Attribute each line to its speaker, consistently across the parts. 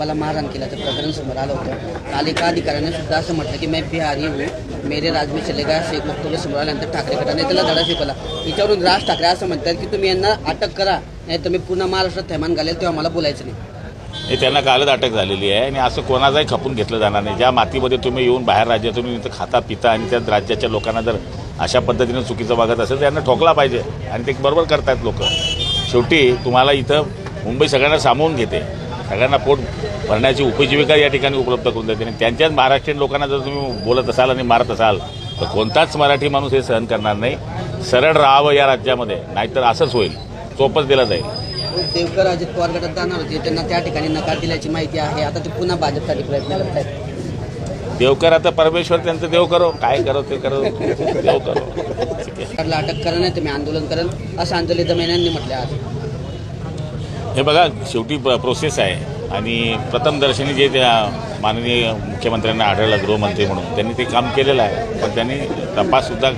Speaker 1: कुटुंबाला मारहाण केल्याचं प्रकरण समोर आलं होतं. काल एका अधिकाऱ्याने सुद्धा असं म्हटलं की मैं बिहारी हूँ, मेरे राज्य में चलेगा, असे एक वक्तव्य समोर आल्यानंतर ठाकरे गटाने त्याला धडा शिकवला. याच्यावरून राज ठाकरे असं म्हणतात की तुम्ही यांना अटक करा, नाही तर मी पूर्ण महाराष्ट्रात थैमान घालेल, तेव्हा मला बोलायचं नाही.
Speaker 2: हे त्यांना कालच अटक झालेली आहे आणि असं कोणाचाही खपून घेतलं जाणार नाही. ज्या मातीमध्ये तुम्ही येऊन बाहेर राज्यातून इथं खाता पिता आणि त्या राज्याच्या लोकांना जर अशा पद्धतीनं चुकीचं वागत असेल तर त्यांना ठोकला पाहिजे आणि ते बरोबर करतात लोक. शेवटी तुम्हाला इथं मुंबई सगळ्यांना सामावून घेते, सगळ्यांना पोट भरण्याची उपजीविका या ठिकाणी उपलब्ध करून देते आणि त्यांच्याच महाराष्ट्रीयन लोकांना जर तुम्ही बोलत असाल आणि मारत असाल तर कोणताच मराठी माणूस हे सहन करणार नाही. सरळ राहावं या राज्यामध्ये, नाहीतर असंच होईल, चोपच दिला जाईल.
Speaker 1: देवकर अजित पवार गटात जाणार होते, त्यांना त्या ठिकाणी नकार दिल्याची माहिती आहे. आता ते पुन्हा भाजपसाठी प्रयत्न करत आहेत.
Speaker 2: देवकर आता परमेश्वर त्यांचं देव करो, काय करो ते करो, देव करो.
Speaker 1: सरकारला अटक करा नाही तर मी आंदोलन करेन, असं अंजली दमेन यांनी म्हटलं आज.
Speaker 2: हे बघा, शेवटी प्रोसेस आहे आणि प्रथम दर्शनी जे त्या माननीय मुख्यमंत्र्यांना आढळलं गृहमंत्री म्हणून त्यांनी ते काम केलेलं आहे, पण त्यांनी तपाससुद्धा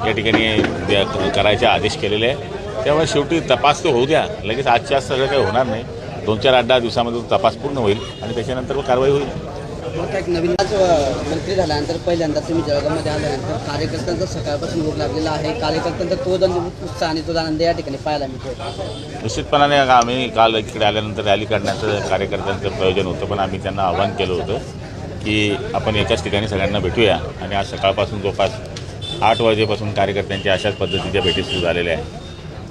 Speaker 2: या ठिकाणी करायचे आदेश केलेले आहे. त्यामुळे शेवटी तपास तो होऊ द्या, लगेच आजच्या आज सगळं काही होणार नाही. 2-4-8 दिवसामध्ये तो तपास पूर्ण होईल आणि त्याच्यानंतर मग कारवाई होईल.
Speaker 1: मग एक नवीन मंत्री झाल्यानंतर पहिल्यांदा तुम्ही जळगावमध्ये आल्यानंतर कार्यकर्त्यांचा सकाळपासून रोग लागलेला आहे. कार्यकर्त्यांचा तो उत्साह आणि तो आनंद या ठिकाणी पाहायला मिळतो.
Speaker 2: निश्चितपणाने आम्ही काल इकडे आल्यानंतर रॅली काढण्याचं कार्यकर्त्यांचं प्रयोजन होतं, पण आम्ही त्यांना आवाहन केलं होतं की आपण एकाच ठिकाणी सगळ्यांना भेटूया आणि आज सकाळपासून जवळपास 8 वाजेपासून कार्यकर्त्यांच्या अशाच पद्धतीच्या भेटी सुरू झालेल्या आहे.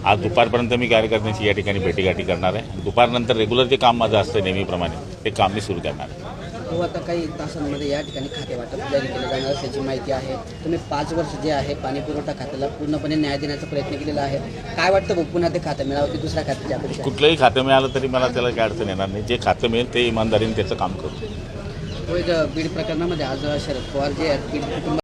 Speaker 2: आज दुपारपर्यंत मी कार्यकर्त्यांची या ठिकाणी भेटीगाठी करणार आहे. दुपारनंतर रेग्युलर जे काम माझं असतं नेहमीप्रमाणे ते काम मी सुरू करणार आहे.
Speaker 1: तो आता काही तासांमध्ये या ठिकाणी खाते वाटप जारी केलं जाणार असल्याची माहिती आहे. तुम्ही 5 वर्ष जे आहे पाणी पुरवठा खात्याला पूर्णपणे न्याय देण्याचा प्रयत्न केलेला आहे. काय वाटतं भाऊ, पुन्हा ते खातं मिळावं की दुसऱ्या खात्याची अपेक्षा?
Speaker 2: कुठलंही खातं मिळालं तरी मला त्याला काही अडचण येणार नाही. जे खातं मिळेल ते इमानदारीने त्याचं काम करतो.
Speaker 1: बीड प्रकरणामध्ये आज शरद पवार जे आहेत बीड कुटुंब